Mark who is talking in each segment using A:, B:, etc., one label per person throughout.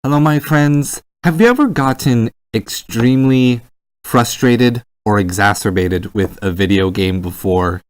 A: Hello, my friends. Have you ever gotten extremely frustrated or exacerbated with a video game before?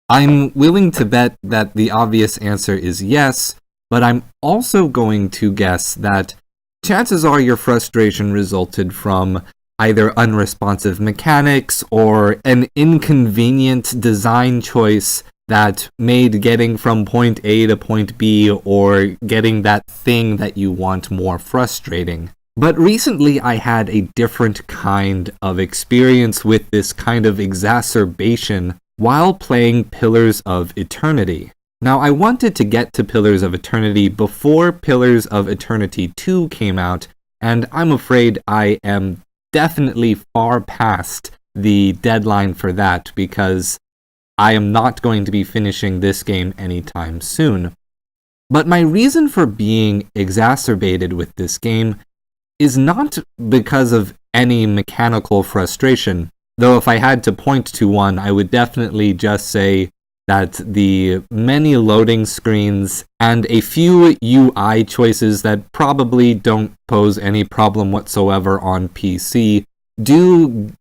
A: I'm willing to bet that the obvious answer is yes, but I'm also going to guess that chances are your frustration resulted from either unresponsive mechanics or an inconvenient design choice that made getting from point A to point B or getting that thing that you want more frustrating. But recently I had a different kind of experience with this kind of exacerbation while playing Pillars of Eternity. Now, I wanted to get to Pillars of Eternity before Pillars of Eternity 2 came out, and I'm afraid I am definitely far past the deadline for that because I am not going to be finishing this game anytime soon. But my reason for being exacerbated with this game is not because of any mechanical frustration, though if I had to point to one, I would definitely just say that the many loading screens and a few UI choices that probably don't pose any problem whatsoever on PC do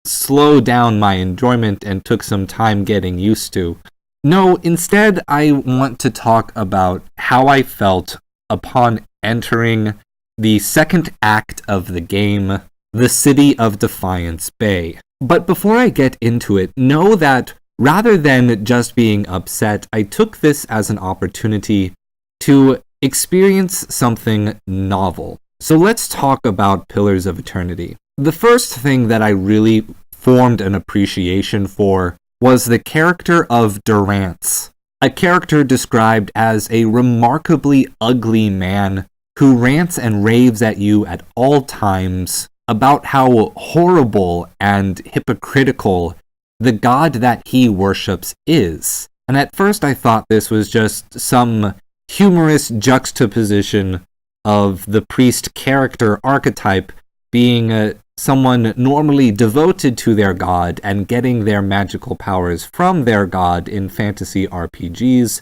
A: slow down my enjoyment and took some time getting used to. No, instead I want to talk about how I felt upon entering the second act of the game, the City of Defiance Bay. But before I get into it, know that rather than just being upset, I took this as an opportunity to experience something novel. So let's talk about Pillars of Eternity. The first thing that I really formed an appreciation for was the character of Durance, a character described as a remarkably ugly man who rants and raves at you at all times about how horrible and hypocritical the god that he worships is. And at first I thought this was just some humorous juxtaposition of the priest character archetype being someone normally devoted to their god and getting their magical powers from their god in fantasy RPGs,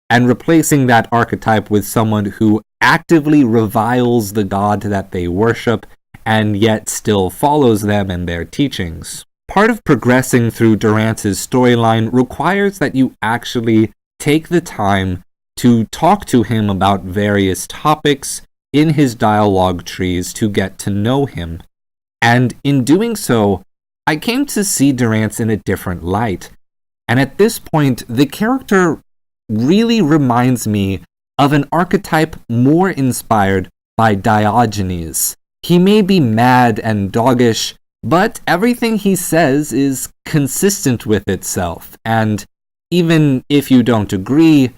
A: and replacing that archetype with someone who actively reviles the god that they worship and yet still follows them and their teachings. Part of progressing through Durance's storyline requires that you actually take the time to talk to him about various topics in his dialogue trees to get to know him. And in doing so, I came to see Durance in a different light. And at this point, the character really reminds me of an archetype more inspired by Diogenes. He may be mad and doggish, but everything he says is consistent with itself, and even if you don't agree,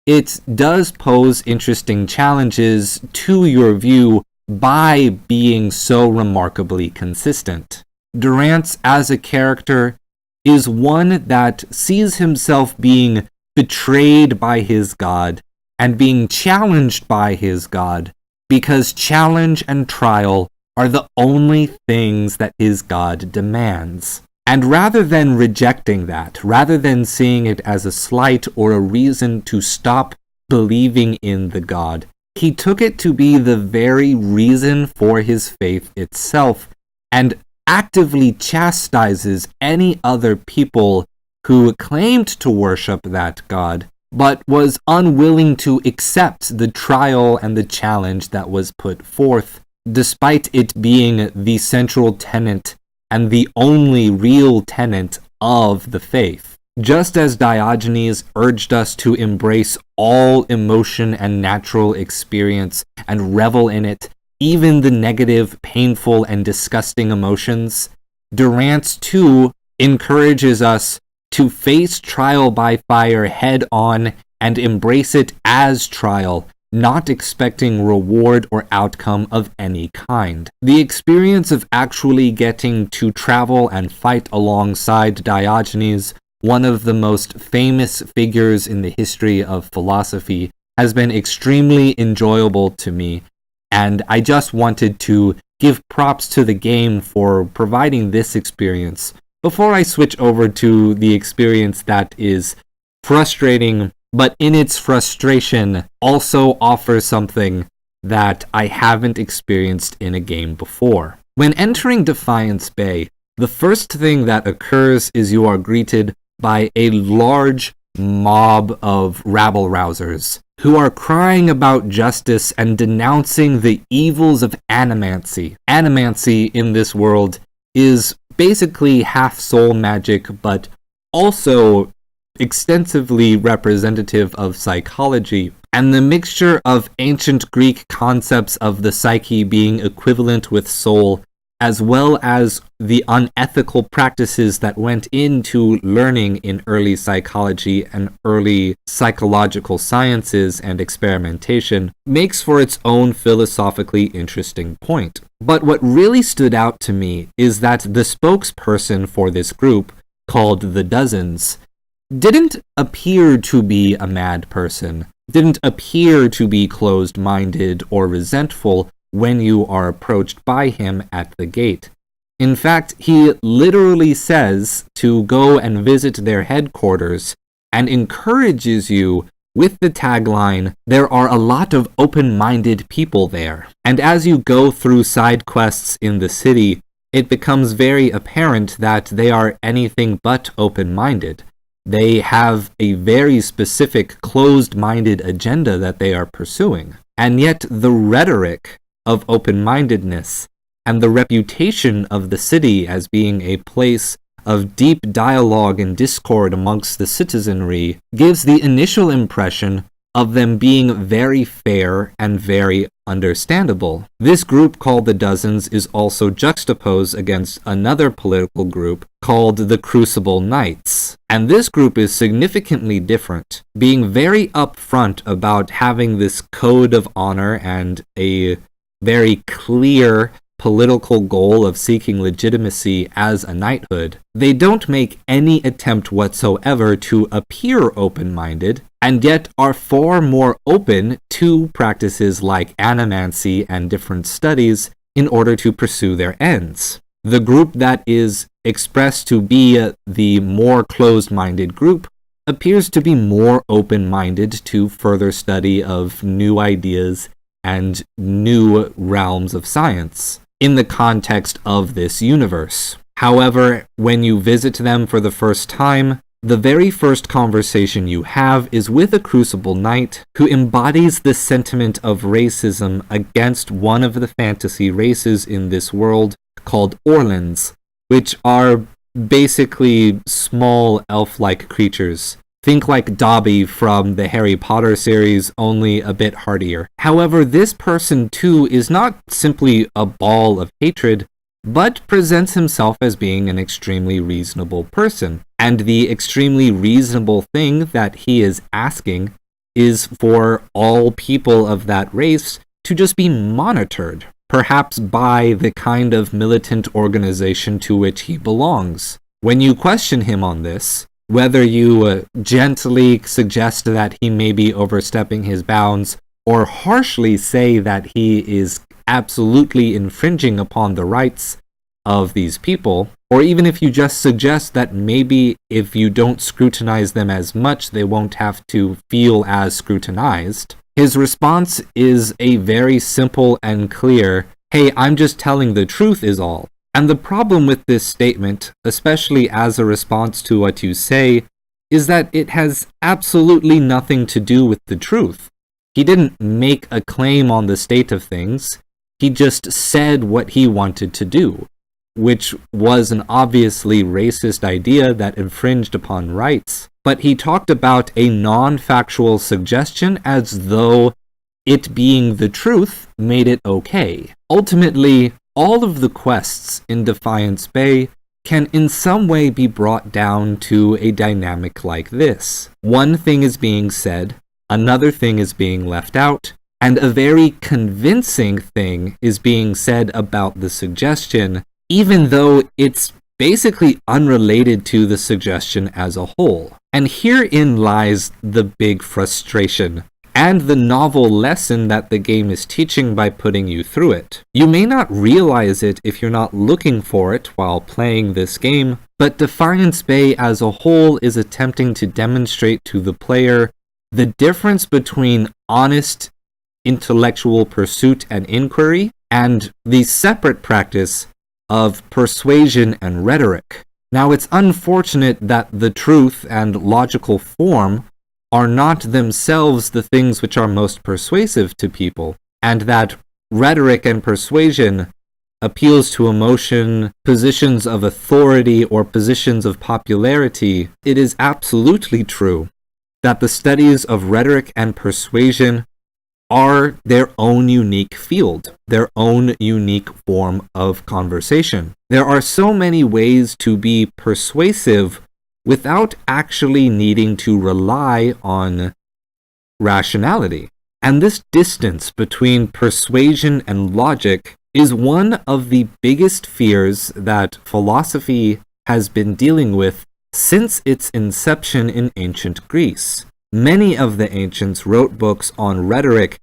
A: it does pose interesting challenges to your view by being so remarkably consistent. Durance as a character is one that sees himself being betrayed by his god and being challenged by his god because challenge and trial are the only things that his god demands. And rather than rejecting that, rather than seeing it as a slight or a reason to stop believing in the god, he took it to be the very reason for his faith itself, and actively chastises any other people who claimed to worship that god, but was unwilling to accept the trial and the challenge that was put forth, despite it being the central tenet and the only real tenet of the faith. Just as Diogenes urged us to embrace all emotion and natural experience and revel in it, even the negative, painful, and disgusting emotions, Durance too encourages us to face trial by fire head on and embrace it as trial, not expecting reward or outcome of any kind. The experience of actually getting to travel and fight alongside Diogenes, one of the most famous figures in the history of philosophy, has been extremely enjoyable to me, and I just wanted to give props to the game for providing this experience before I switch over to the experience that is frustrating, but in its frustration also offers something that I haven't experienced in a game before. When entering Defiance Bay, the first thing that occurs is you are greeted by a large mob of rabble-rousers who are crying about justice and denouncing the evils of animancy. Animancy in this world is basically half soul magic, but also extensively representative of psychology, and the mixture of ancient Greek concepts of the psyche being equivalent with soul, as well as the unethical practices that went into learning in early psychology and early psychological sciences and experimentation, makes for its own philosophically interesting point. But what really stood out to me is that the spokesperson for this group, called the Dozens, didn't appear to be a mad person, didn't appear to be closed-minded or resentful when you are approached by him at the gate. In fact, he literally says to go and visit their headquarters and encourages you with the tagline, "There are a lot of open-minded people there." And as you go through side quests in the city, it becomes very apparent that they are anything but open-minded. They have a very specific closed-minded agenda that they are pursuing. And yet the rhetoric of open-mindedness and the reputation of the city as being a place of deep dialogue and discord amongst the citizenry gives the initial impression of them being very fair and very understandable. This group called the Dozens is also juxtaposed against another political group called the Crucible Knights. And this group is significantly different, being very upfront about having this code of honor and a very clear political goal of seeking legitimacy as a knighthood. They don't make any attempt whatsoever to appear open-minded, and yet are far more open to practices like animancy and different studies in order to pursue their ends. The group that is expressed to be the more closed-minded group appears to be more open-minded to further study of new ideas and new realms of science in the context of this universe. However, when you visit them for the first time, the very first conversation you have is with a Crucible Knight who embodies the sentiment of racism against one of the fantasy races in this world called Orlans, which are basically small elf-like creatures. Think like Dobby from the Harry Potter series, only a bit hardier. However, this person too is not simply a ball of hatred, but presents himself as being an extremely reasonable person. And the extremely reasonable thing that he is asking is for all people of that race to just be monitored, perhaps by the kind of militant organization to which he belongs. When you question him on this, whether you gently suggest that he may be overstepping his bounds, or harshly say that he is absolutely infringing upon the rights of these people, or even if you just suggest that maybe if you don't scrutinize them as much, they won't have to feel as scrutinized, his response is a very simple and clear, "Hey, I'm just telling the truth is all." And the problem with this statement, especially as a response to what you say, is that it has absolutely nothing to do with the truth. He didn't make a claim on the state of things. He just said what he wanted to do, which was an obviously racist idea that infringed upon rights. But he talked about a non-factual suggestion as though it being the truth made it okay. Ultimately, all of the quests in Defiance Bay can in some way be brought down to a dynamic like this. One thing is being said, another thing is being left out, and a very convincing thing is being said about the suggestion, even though it's basically unrelated to the suggestion as a whole. And herein lies the big frustration, and the novel lesson that the game is teaching by putting you through it. You may not realize it if you're not looking for it while playing this game, but Defiance Bay as a whole is attempting to demonstrate to the player the difference between honest intellectual pursuit and inquiry, and the separate practice of persuasion and rhetoric. Now, it's unfortunate that the truth and logical form are not themselves the things which are most persuasive to people, and that rhetoric and persuasion appeals to emotion, positions of authority, or positions of popularity. It is absolutely true that the studies of rhetoric and persuasion are their own unique field, their own unique form of conversation. There are so many ways to be persuasive without actually needing to rely on rationality. And this distance between persuasion and logic is one of the biggest fears that philosophy has been dealing with since its inception in ancient Greece. Many of the ancients wrote books on rhetoric,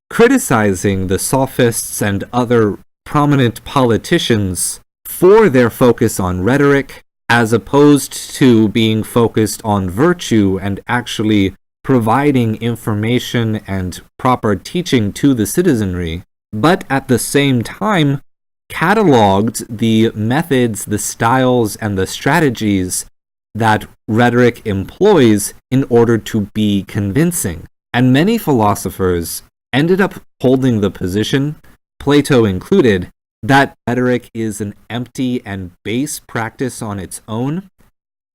A: criticizing the sophists and other prominent politicians for their focus on rhetoric, as opposed to being focused on virtue and actually providing information and proper teaching to the citizenry, but at the same time cataloged the methods, the styles, and the strategies that rhetoric employs in order to be convincing. And many philosophers ended up holding the position, Plato included, that rhetoric is an empty and base practice on its own.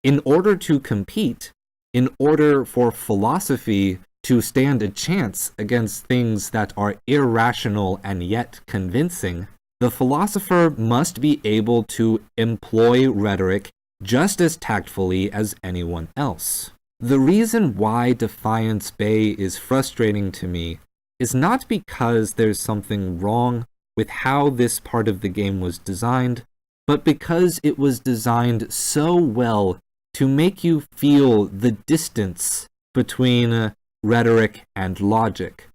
A: In order to compete, in order for philosophy to stand a chance against things that are irrational and yet convincing, the philosopher must be able to employ rhetoric just as tactfully as anyone else. The reason why Defiance Bay is frustrating to me is not because there's something wrong with how this part of the game was designed, but because it was designed so well to make you feel the distance between rhetoric and logic,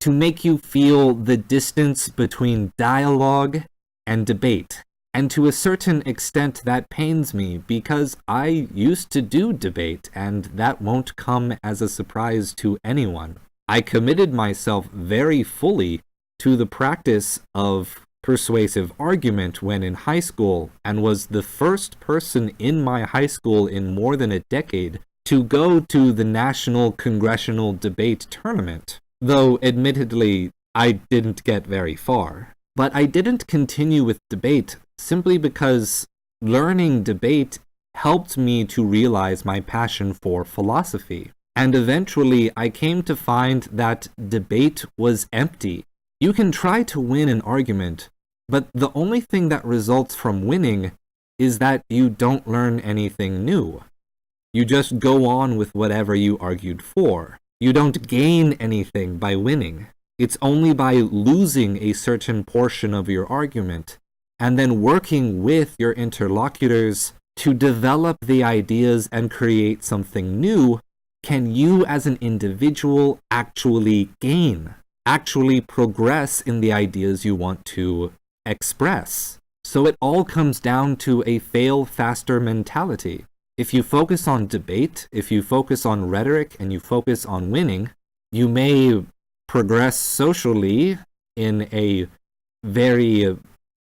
A: to make you feel the distance between dialogue and debate. And to a certain extent that pains me, because I used to do debate, and that won't come as a surprise to anyone. I committed myself very fully to the practice of persuasive argument when in high school, and was the first person in my high school in more than a decade to go to the National Congressional Debate Tournament, though admittedly I didn't get very far. But I didn't continue with debate simply because learning debate helped me to realize my passion for philosophy. And eventually I came to find that debate was empty. You can try to win an argument, but the only thing that results from winning is that you don't learn anything new. You just go on with whatever you argued for. You don't gain anything by winning. It's only by losing a certain portion of your argument and then working with your interlocutors to develop the ideas and create something new can you as an individual actually gain, actually progress in the ideas you want to express. So it all comes down to a fail faster mentality. If you focus on debate, if you focus on rhetoric, and you focus on winning, you may progress socially in a very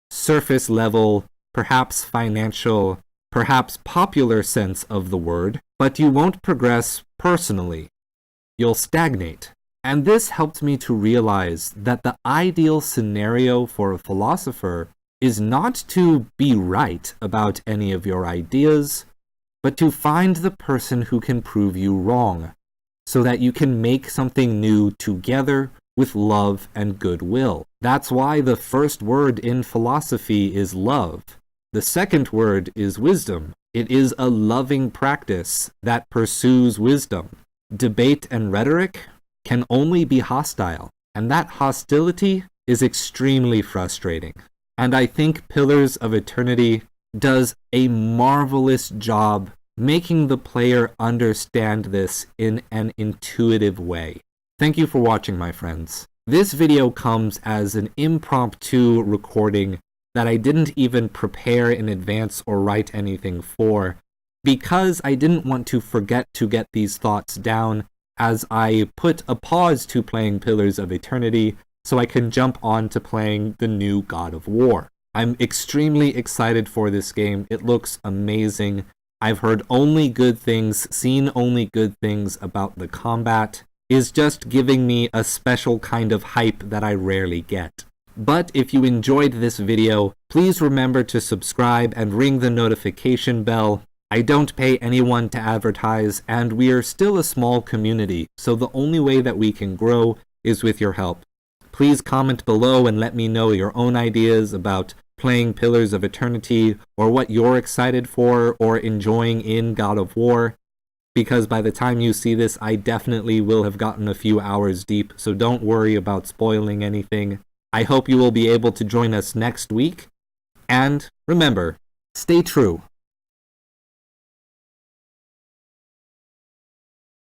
A: surface level, perhaps financial, perhaps popular sense of the word, but you won't progress personally. You'll stagnate. And this helped me to realize that the ideal scenario for a philosopher is not to be right about any of your ideas, but to find the person who can prove you wrong, so that you can make something new together with love and goodwill. That's why the first word in philosophy is love. The second word is wisdom. It is a loving practice that pursues wisdom. Debate and rhetoric can only be hostile, and that hostility is extremely frustrating. And I think Pillars of Eternity does a marvelous job making the player understand this in an intuitive way. Thank you for watching, my friends. This video comes as an impromptu recording that I didn't even prepare in advance or write anything for, because I didn't want to forget to get these thoughts down as I put a pause to playing Pillars of Eternity so I can jump on to playing the new God of War. I'm extremely excited for this game. It looks amazing. I've heard only good things, seen only good things about the combat. Is just giving me a special kind of hype that I rarely get. But if you enjoyed this video, please remember to subscribe and ring the notification bell. I don't pay anyone to advertise, and we are still a small community, so the only way that we can grow is with your help. Please comment below and let me know your own ideas about playing Pillars of Eternity, or what you're excited for or enjoying in God of War. Because by the time you see this, I definitely will have gotten a few hours deep, so don't worry about spoiling anything. I hope you will be able to join us next week. And remember, stay true.